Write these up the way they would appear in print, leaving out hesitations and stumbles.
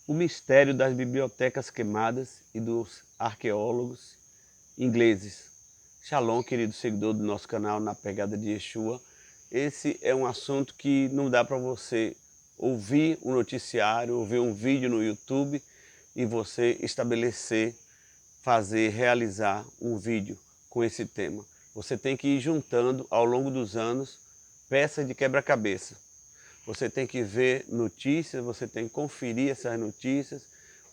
O mistério das bibliotecas queimadas e dos arqueólogos ingleses. Shalom, querido seguidor do nosso canal Na Pegada de Yeshua. Esse é um assunto que não dá para você ouvir um noticiário, ouvir um vídeo no YouTube e você estabelecer, fazer, realizar um vídeo com esse tema. Você tem que ir juntando ao longo dos anos peças de quebra-cabeça. Você tem que ver notícias, você tem que conferir essas notícias,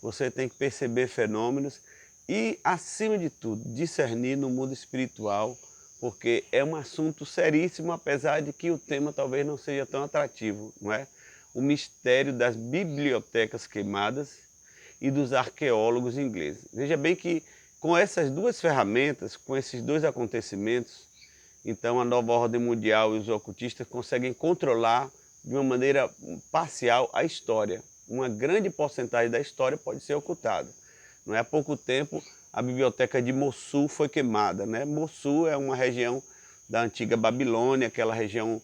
você tem que perceber fenômenos e, acima de tudo, discernir no mundo espiritual, porque é um assunto seríssimo, apesar de que o tema talvez não seja tão atrativo, não é? O mistério das bibliotecas queimadas e dos arqueólogos ingleses. Veja bem que com essas duas ferramentas, com esses dois acontecimentos, então a nova ordem mundial e os ocultistas conseguem controlar de uma maneira parcial a história. Uma grande porcentagem da história pode ser ocultada. Não é há pouco tempo a biblioteca de Mossul foi queimada, né? Mossul é uma região da antiga Babilônia, aquela região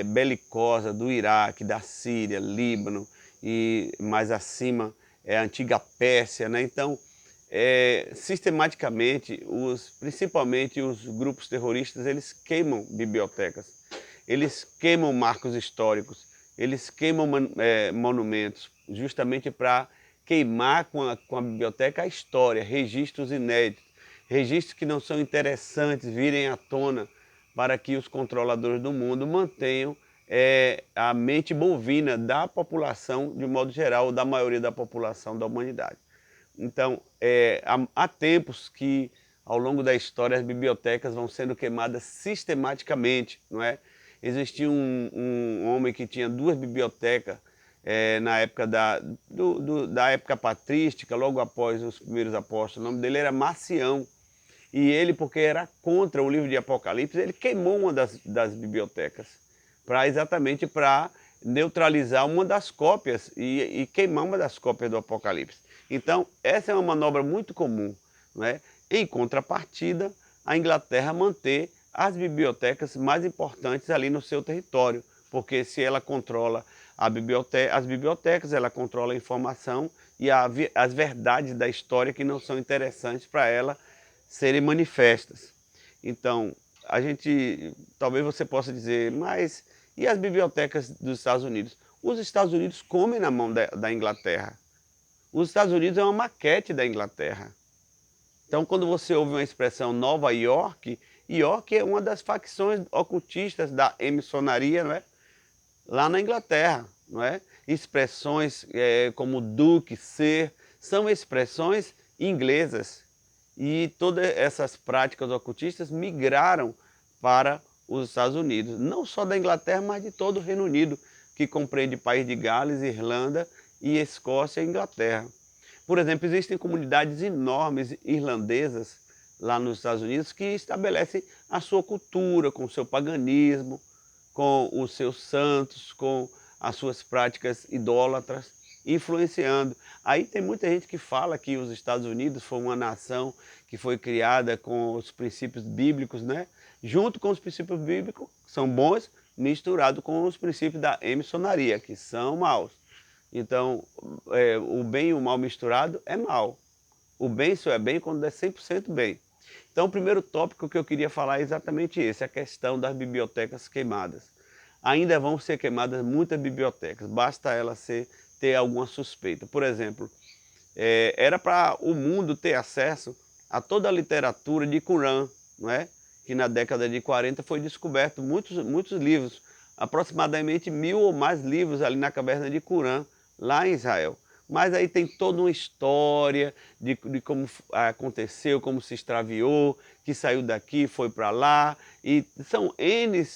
belicosa do Iraque, da Síria, Líbano e mais acima é a antiga Pérsia, né? Então, sistematicamente, principalmente os grupos terroristas, eles queimam bibliotecas, eles queimam marcos históricos, eles queimam monumentos, justamente para queimar com a biblioteca a história, registros inéditos, registros que não são interessantes virem à tona para que os controladores do mundo mantenham a mente bovina da população, de modo geral, da maioria da população da humanidade. Então, há tempos que, ao longo da história, as bibliotecas vão sendo queimadas sistematicamente, não é? Existia um homem que tinha duas bibliotecas na época da época patrística, logo após os primeiros apóstolos. O nome dele era Marcião. E ele, porque era contra o livro de Apocalipse, ele queimou uma das bibliotecas, exatamente para neutralizar uma das cópias e queimar uma das cópias do Apocalipse. Então, essa é uma manobra muito comum, não é? Em contrapartida, a Inglaterra manter as bibliotecas mais importantes ali no seu território, porque se ela controla as bibliotecas, ela controla a informação e as verdades da história que não são interessantes para ela serem manifestas. Então, talvez você possa dizer, mas e as bibliotecas dos Estados Unidos? Os Estados Unidos comem na mão da Inglaterra. Os Estados Unidos é uma maquete da Inglaterra. Então, quando você ouve uma expressão Nova York, York é uma das facções ocultistas da emissionaria, não é? Lá na Inglaterra, não é? Expressões como Duque, Ser, são expressões inglesas. E todas essas práticas ocultistas migraram para os Estados Unidos, não só da Inglaterra, mas de todo o Reino Unido, que compreende país de Gales, Irlanda e Escócia e Inglaterra. Por exemplo, existem comunidades enormes irlandesas lá nos Estados Unidos que estabelecem a sua cultura, com o seu paganismo, com os seus santos, com as suas práticas idólatras, influenciando. Aí tem muita gente que fala que os Estados Unidos foi uma nação que foi criada com os princípios bíblicos, né? Junto com os princípios bíblicos, que são bons, misturado com os princípios da emissionaria, que são maus. Então, o bem e o mal misturado é mal. O bem só é bem quando é 100% bem. Então, o primeiro tópico que eu queria falar é exatamente esse, a questão das bibliotecas queimadas. Ainda vão ser queimadas muitas bibliotecas, basta elas ter alguma suspeita. Por exemplo, era para o mundo ter acesso a toda a literatura de Corã, não é? Que na década de 40 foi descoberto muitos livros, aproximadamente 1000 ou mais livros ali na caverna de Corã, lá em Israel. Mas aí tem toda uma história de como aconteceu, como se extraviou, que saiu daqui, foi para lá, e são N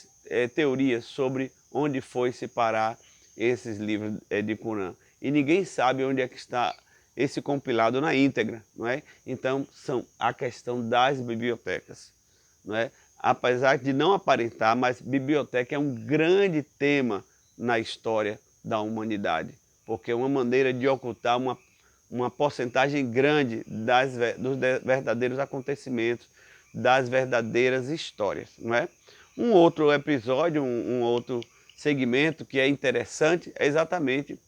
teorias sobre onde foi se parar esses livros de Corã. E ninguém sabe onde é que está esse compilado na íntegra, não é? Então, são a questão das bibliotecas, não é? Apesar de não aparentar, mas biblioteca é um grande tema na história da humanidade, porque é uma maneira de ocultar uma porcentagem grande dos verdadeiros acontecimentos, das verdadeiras histórias, não é? Um outro episódio, um outro segmento que é interessante é exatamente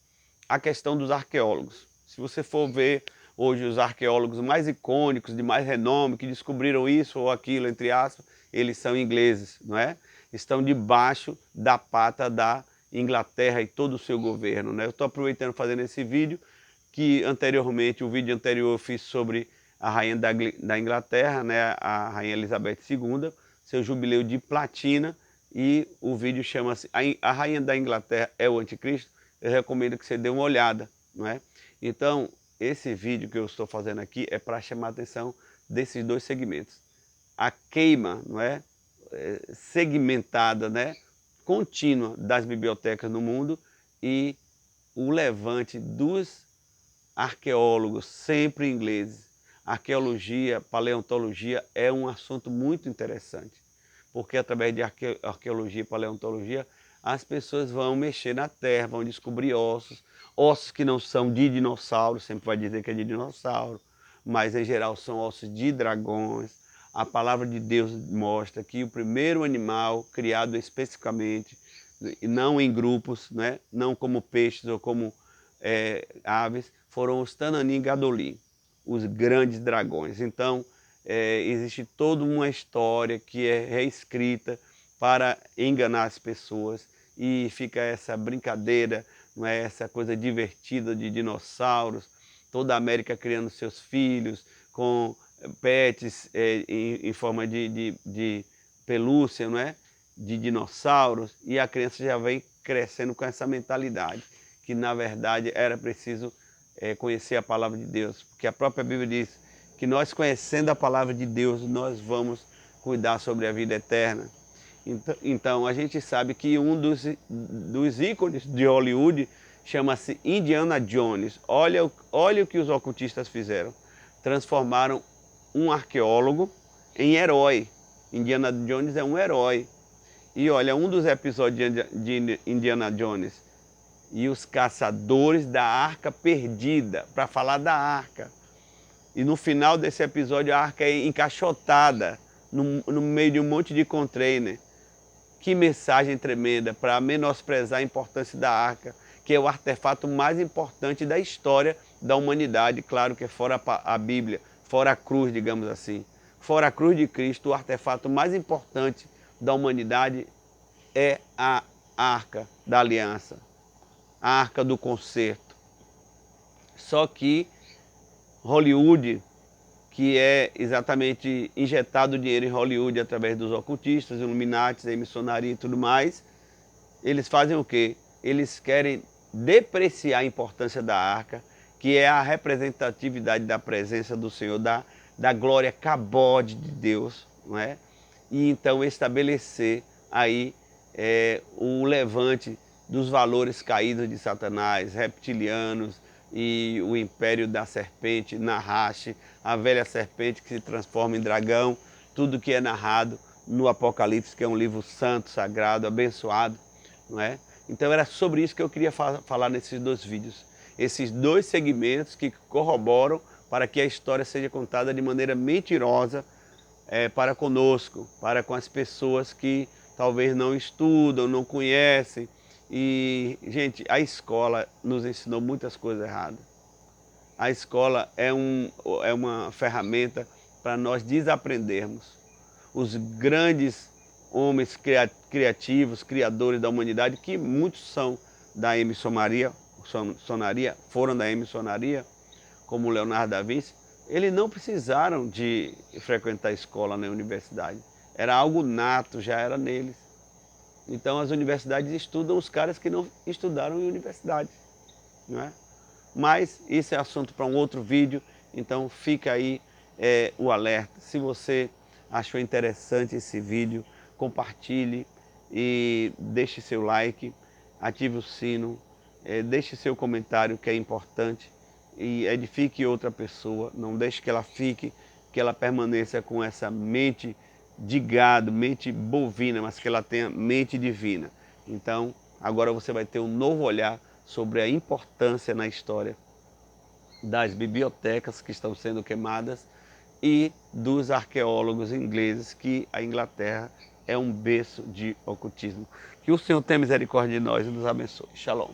a questão dos arqueólogos. Se você for ver hoje os arqueólogos mais icônicos, de mais renome, que descobriram isso ou aquilo, entre aspas, eles são ingleses, não é? Estão debaixo da pata da Inglaterra e todo o seu governo, né? Eu estou aproveitando fazendo esse vídeo, que anteriormente, o vídeo anterior eu fiz sobre a rainha da Inglaterra, né? A rainha Elizabeth II, seu jubileu de platina, e o vídeo chama-se A Rainha da Inglaterra é o Anticristo. Eu recomendo que você dê uma olhada, não é? Então, esse vídeo que eu estou fazendo aqui é para chamar a atenção desses dois segmentos. A queima, não é? Segmentada, né? Contínua das bibliotecas no mundo e o levante dos arqueólogos, sempre ingleses. Arqueologia, paleontologia é um assunto muito interessante, porque através de arqueologia e paleontologia as pessoas vão mexer na terra, vão descobrir ossos, ossos que não são de dinossauro, sempre vai dizer que é de dinossauro, mas em geral são ossos de dragões. A palavra de Deus mostra que o primeiro animal criado especificamente, não em grupos, né? Não como peixes ou como aves, foram os Tanani Gadoli, os grandes dragões. Então, existe toda uma história que é reescrita para enganar as pessoas, e fica essa brincadeira, não é? Essa coisa divertida de dinossauros, toda a América criando seus filhos com pets em forma de pelúcia, não é? De dinossauros, e a criança já vem crescendo com essa mentalidade, que na verdade era preciso conhecer a palavra de Deus, porque a própria Bíblia diz que nós, conhecendo a palavra de Deus, nós vamos cuidar sobre a vida eterna. Então a gente sabe que um dos ícones de Hollywood chama-se Indiana Jones. Olha o que os ocultistas fizeram. Transformaram um arqueólogo em herói. Indiana Jones é um herói. E olha, um dos episódios de Indiana Jones e os caçadores da arca perdida, para falar da arca. E no final desse episódio a arca é encaixotada no meio de um monte de container. Que mensagem tremenda para menosprezar a importância da arca, que é o artefato mais importante da história da humanidade, claro que é fora a Bíblia, fora a cruz, digamos assim. Fora a cruz de Cristo, o artefato mais importante da humanidade é a arca da aliança, a arca do concerto. Só que Hollywood, que é exatamente injetado dinheiro em Hollywood através dos ocultistas, Illuminatis, emissionaria e tudo mais, eles fazem o quê? Eles querem depreciar a importância da arca, que é a representatividade da presença do Senhor, da glória cabode de Deus, não é? E então estabelecer aí o levante dos valores caídos de Satanás, reptilianos, e o império da serpente, Nahash, a velha serpente que se transforma em dragão, tudo que é narrado no Apocalipse, que é um livro santo, sagrado, abençoado, não é? Então era sobre isso que eu queria falar nesses dois vídeos. Esses dois segmentos que corroboram para que a história seja contada de maneira mentirosa para conosco, para com as pessoas que talvez não estudam, não conhecem. E, gente, a escola nos ensinou muitas coisas erradas. A escola é uma ferramenta para nós desaprendermos. Os grandes homens criativos, criadores da humanidade, que muitos são da emissionaria, foram da emissionaria, como Leonardo da Vinci, eles não precisaram de frequentar a escola nem a universidade. Era algo nato, já era neles. Então as universidades estudam os caras que não estudaram em universidade, não é? Mas isso é assunto para um outro vídeo, então fica aí o alerta. Se você achou interessante esse vídeo, compartilhe e deixe seu like, ative o sino, deixe seu comentário, que é importante, e edifique outra pessoa. Não deixe que ela fique, que ela permaneça com essa mente de gado, mente bovina, mas que ela tenha mente divina. Então, agora você vai ter um novo olhar sobre a importância na história das bibliotecas que estão sendo queimadas e dos arqueólogos ingleses, que a Inglaterra é um berço de ocultismo. Que o Senhor tenha misericórdia de nós e nos abençoe. Shalom.